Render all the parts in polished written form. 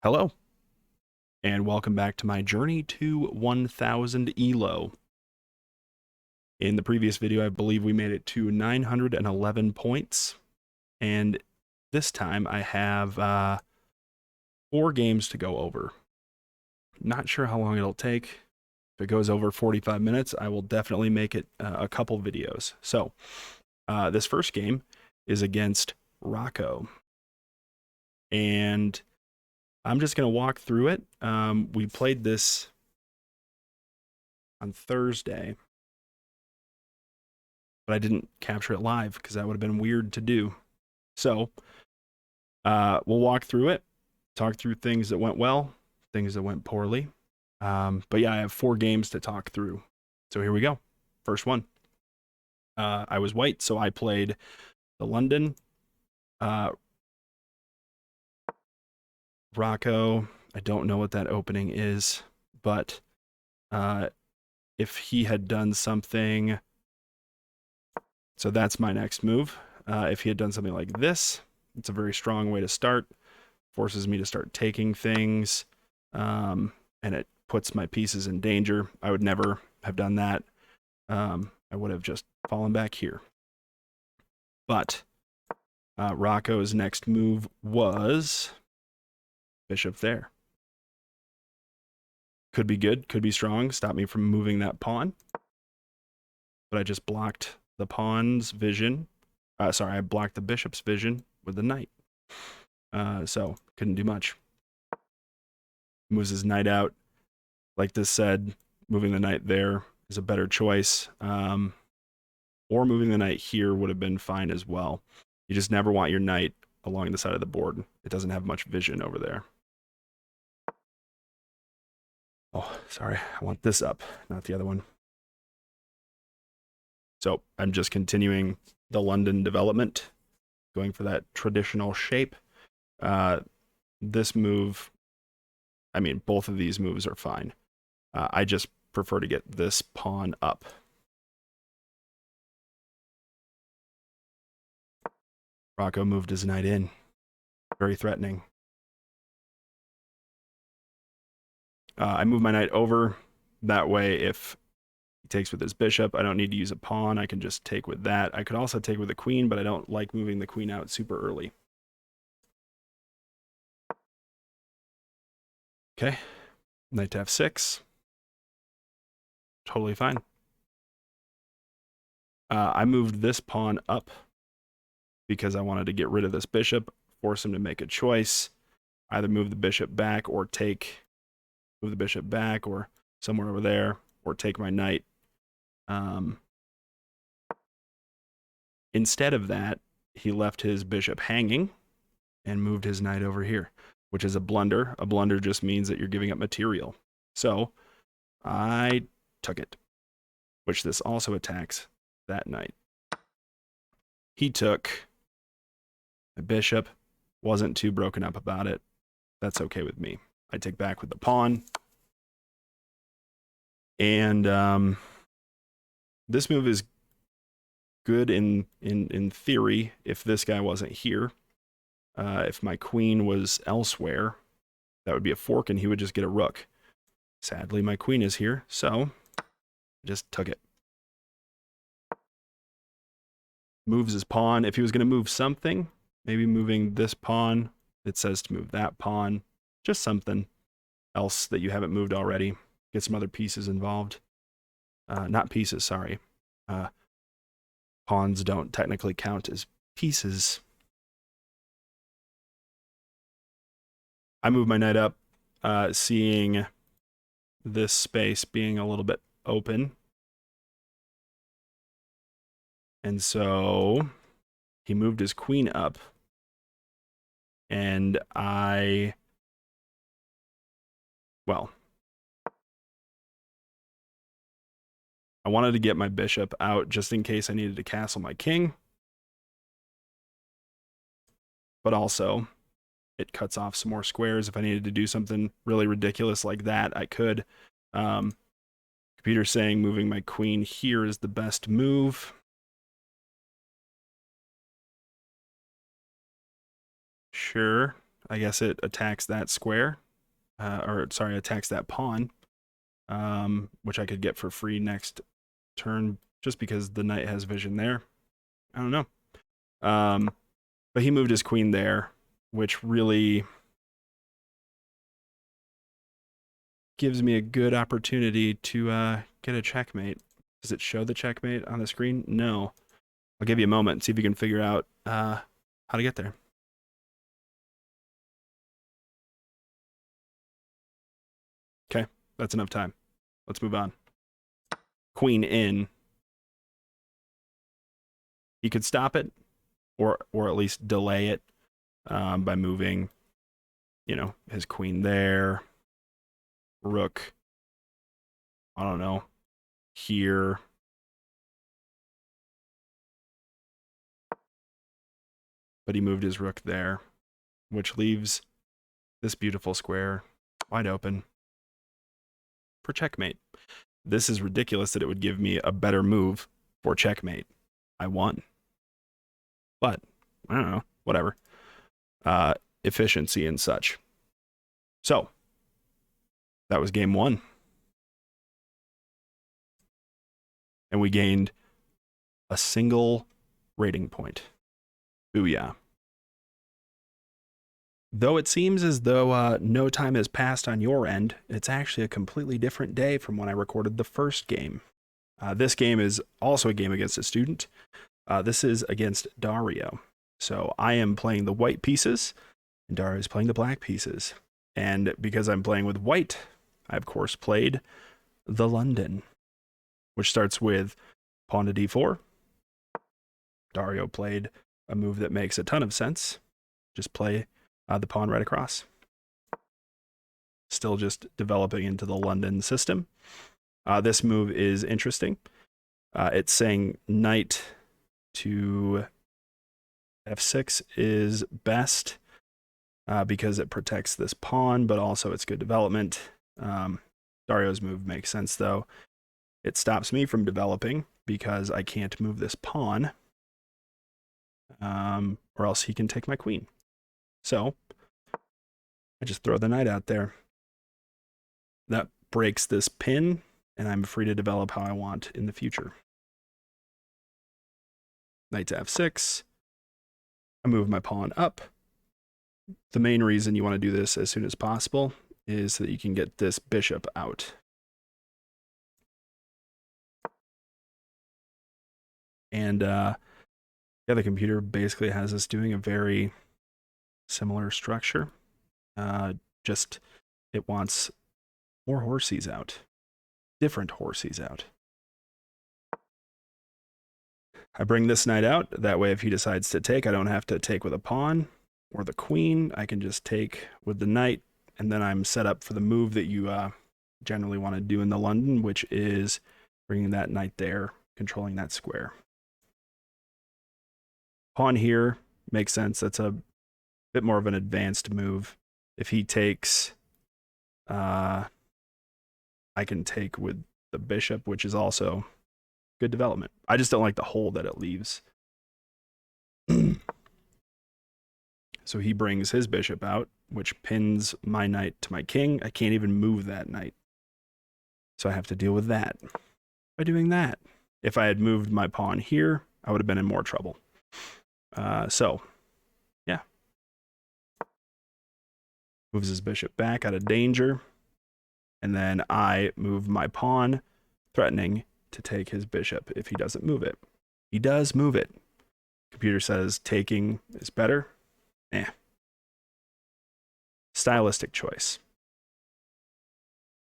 Hello, and welcome back to my journey to 1000 ELO. In the previous video, I believe we made it to 911 points, and this time I have 4 games to go over. Not sure how long it'll take. If it goes over 45 minutes, I will definitely make it a couple videos. So, this first game is against Rocco, and I'm just going to walk through it. We played this on Thursday, but I didn't capture it live because that would have been weird to do. So we'll walk through it, talk through things that went well, things that went poorly. But yeah, I have 4 games to talk through. So here we go. First one. I was white, so I played the London. Rocco, I don't know what that opening is, but if he had done something, so that's my next move. If he had done something like this, it's a very strong way to start. Forces me to start taking things, and it puts my pieces in danger. I would never have done that. I would have just fallen back here. But Rocco's next move was bishop there. Could be good, could be strong, stop me from moving that pawn. But I just blocked the pawn's vision. I blocked the bishop's vision with the knight. So couldn't do much. Moves his knight out. Like this said, moving the knight there is a better choice. Or moving the knight here would have been fine as well. You just never want your knight along the side of the board. It doesn't have much vision over there. Oh, sorry. I want this up, not the other one. So I'm just continuing the London development, going for that traditional shape. This move, I mean, both of these moves are fine. I just prefer to get this pawn up. Rocco moved his knight in. Very threatening. I move my knight over. That way, if he takes with his bishop, I don't need to use a pawn. I can just take with that. I could also take with the queen, but I don't like moving the queen out super early. Okay. Knight to f6. Totally fine. I moved this pawn up because I wanted to get rid of this bishop, force him to make a choice, either move the bishop back or move the bishop back or somewhere over there, or take my knight. Instead of that, he left his bishop hanging and moved his knight over here, which is a blunder. A blunder just means that you're giving up material. So I took it, which this also attacks that knight. He took the bishop, wasn't too broken up about it. That's okay with me. I take back with the pawn. And this move is good in theory if this guy wasn't here. If my queen was elsewhere, that would be a fork and he would just get a rook. Sadly, my queen is here, so I just took it. Moves his pawn. If he was going to move something, maybe moving this pawn, it says to move that pawn. Just something else that you haven't moved already. Get some other pieces involved. Not pieces, sorry. Pawns don't technically count as pieces. I move my knight up, seeing this space being a little bit open. And so he moved his queen up. And I wanted to get my bishop out just in case I needed to castle my king. But also, it cuts off some more squares. If I needed to do something really ridiculous like that, I could. Computer's saying moving my queen here is the best move. Sure. I guess it attacks that square, attacks that pawn, which I could get for free next turn just because the knight has vision there. I don't know. But he moved his queen there, which really gives me a good opportunity to get a checkmate. Does it show the checkmate on the screen? No. I'll give you a moment and see if you can figure out how to get there. Okay, that's enough time. Let's move on. Queen in. He could stop it, or at least delay it by moving, his queen there. Rook, I don't know, here. But he moved his rook there, which leaves this beautiful square wide open for checkmate. This is ridiculous that it would give me a better move for checkmate. I won. But, I don't know, whatever. Efficiency and such. So, that was game 1. And we gained a single rating point. Booyah. Though it seems as though no time has passed on your end, it's actually a completely different day from when I recorded the first game. This game is also a game against a student. This is against Dario. So I am playing the white pieces, and Dario is playing the black pieces. And because I'm playing with white, I of course played the London, which starts with pawn to d4. Dario played a move that makes a ton of sense. Just play the pawn right across. Still just developing into the London system. This move is interesting. It's saying knight to f6 is best because it protects this pawn, but also it's good development. Dario's move makes sense, though. It stops me from developing because I can't move this pawn, or else he can take my queen. So I just throw the knight out there. That breaks this pin, and I'm free to develop how I want in the future. Knight to f6. I move my pawn up. The main reason you want to do this as soon as possible is so that you can get this bishop out. And yeah, the computer basically has us doing a very similar structure. Just it wants more horsies out, different horsies out. I bring this knight out. That way, if he decides to take, I don't have to take with a pawn or the queen. I can just take with the knight, and then I'm set up for the move that you generally want to do in the London, which is bringing that knight there, controlling that square. Pawn here makes sense. That's a bit more of an advanced move. If he takes, I can take with the bishop, which is also good development. I just don't like the hole that it leaves. So he brings his bishop out, which pins my knight to my king. I can't even move that knight. So I have to deal with that by doing that. If I had moved my pawn here, I would have been in more trouble. So, yeah. Moves his bishop back out of danger. And then I move my pawn, threatening to take his bishop if he doesn't move it. He does move it. Computer says taking is better. Stylistic choice.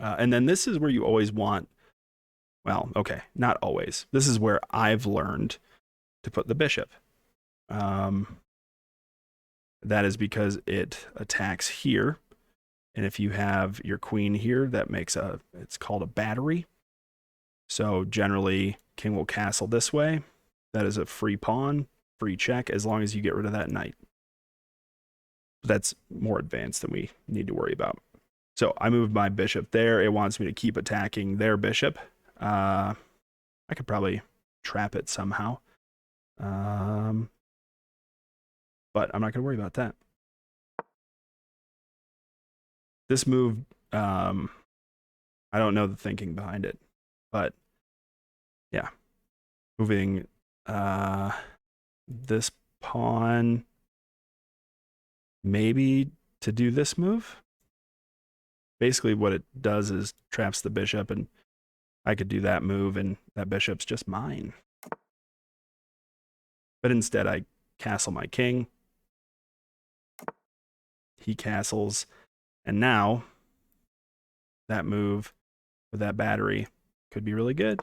And then this is where you always want, well, okay, not always. This is where I've learned to put the bishop. That is because it attacks here. And if you have your queen here, that makes it's called a battery. So generally, king will castle this way. That is a free pawn, free check, as long as you get rid of that knight. That's more advanced than we need to worry about. So I moved my bishop there. It wants me to keep attacking their bishop. I could probably trap it somehow. But I'm not going to worry about that. this move, I don't know the thinking behind it, but yeah, moving this pawn maybe to do this move. Basically what it does is traps the bishop, and I could do that move and that bishop's just mine. But instead I castle my king. He castles, and now that move with that battery could be really good.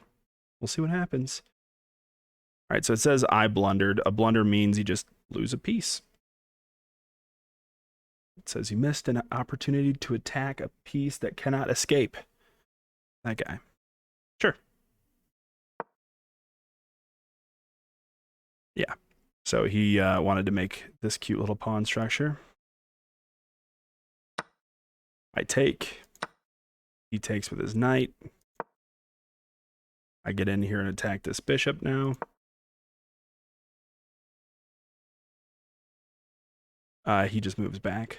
We'll see what happens. All right, so it says I blundered. A blunder means you just lose a piece. It says you missed an opportunity to attack a piece that cannot escape. That guy. Sure. Yeah. So he wanted to make this cute little pawn structure. I take. He takes with his knight. I get in here and attack this bishop now. He just moves back.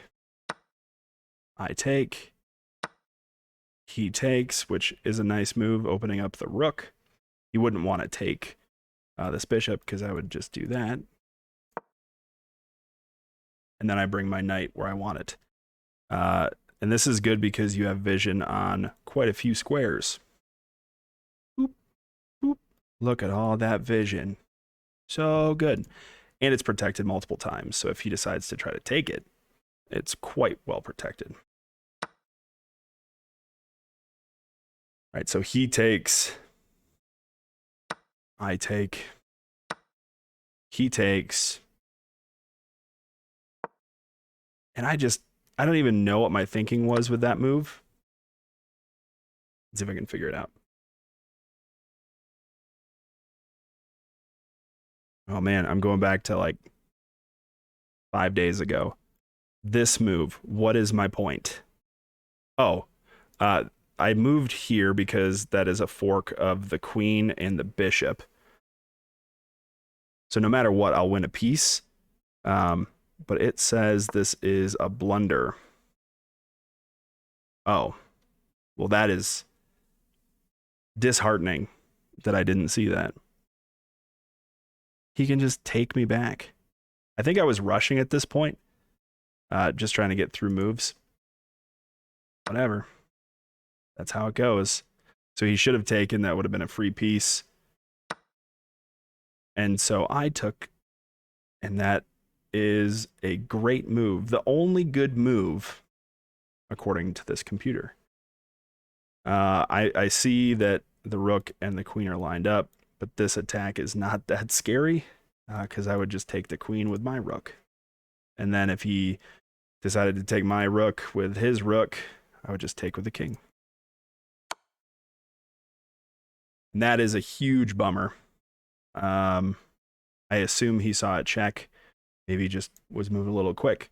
I take. He takes, which is a nice move, opening up the rook. He wouldn't want to take this bishop because I would just do that. And then I bring my knight where I want it. And this is good because you have vision on quite a few squares. Boop, boop. Look at all that vision. So good. And it's protected multiple times. So if he decides to try to take it, it's quite well protected. All right, so he takes. I take. He takes. And I don't even know what my thinking was with that move. Let's see if I can figure it out. Oh man, I'm going back to like 5 days ago. This move, what is my point? Oh, I moved here because that is a fork of the queen and the bishop. So no matter what, I'll win a piece. But it says this is a blunder. Oh, well, that is disheartening that I didn't see that. He can just take me back. I think I was rushing at this point, just trying to get through moves. Whatever. That's how it goes. So he should have taken, that would have been a free piece. And so I took, and that is a great move. The only good move, according to this computer. I see that the rook and the queen are lined up, but this attack is not that scary because I would just take the queen with my rook. And then if he decided to take my rook with his rook, I would just take with the king. And that is a huge bummer. I assume he saw it check. Maybe he just was moving a little quick.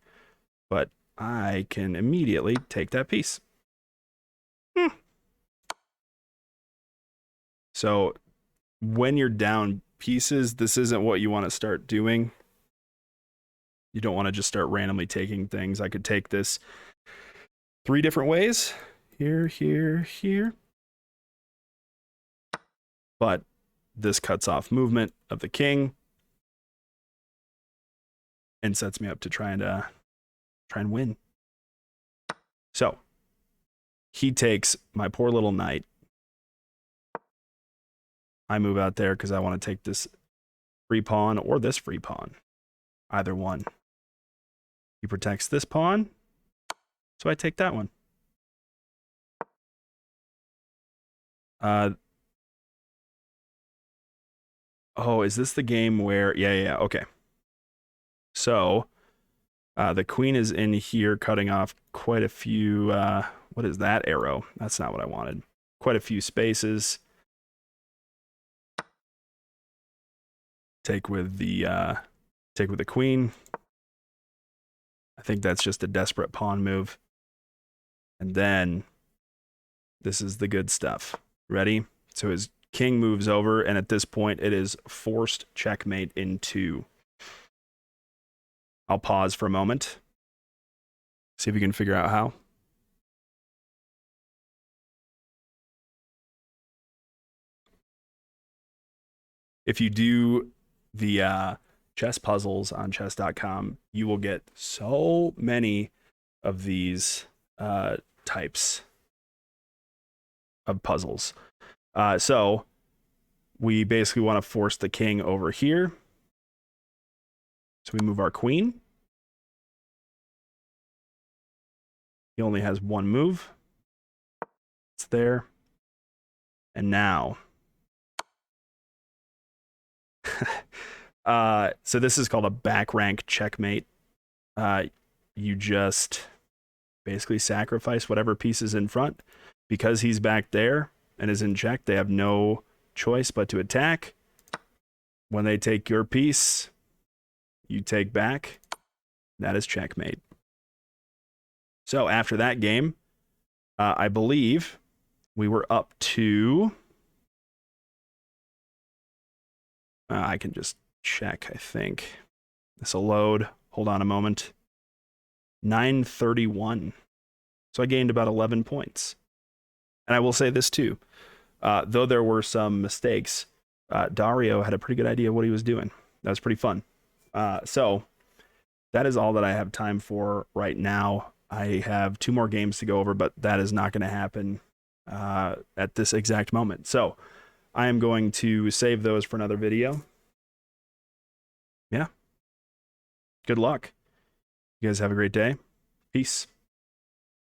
But I can immediately take that piece. So when you're down pieces, this isn't what you want to start doing. You don't want to just start randomly taking things. I could take this 3 different ways. Here, here, here. But this cuts off movement of the king and sets me up to try and win. So he takes my poor little knight. I move out there because I want to take this free pawn or this free pawn. Either one. He protects this pawn, so I take that one. Oh, is this the game where... Yeah, okay. So, the queen is in here cutting off quite a few... what is that arrow? That's not what I wanted. Quite a few spaces. Take with the queen. I think that's just a desperate pawn move. And then this is the good stuff. Ready? So his king moves over, and at this point, it is forced checkmate in 2. I'll pause for a moment. See if you can figure out how. if you do the chess puzzles on chess.com, you will get so many of these types of puzzles. So we basically want to force the king over here. So we move our queen. He only has one move. It's there. And now. So this is called a back rank checkmate. You just basically sacrifice whatever piece is in front. Because he's back there and is in check, they have no choice but to attack. When they take your piece, you take back. That is checkmate. So after that game, I believe we were up to... I can just check, I think. This will load. Hold on a moment. 931. So I gained about 11 points. And I will say this too. Though there were some mistakes, Dario had a pretty good idea of what he was doing. That was pretty fun. So that is all that I have time for right now. I have 2 more games to go over, but that is not going to happen at this exact moment. So I am going to save those for another video. Yeah. Good luck. You guys have a great day. Peace.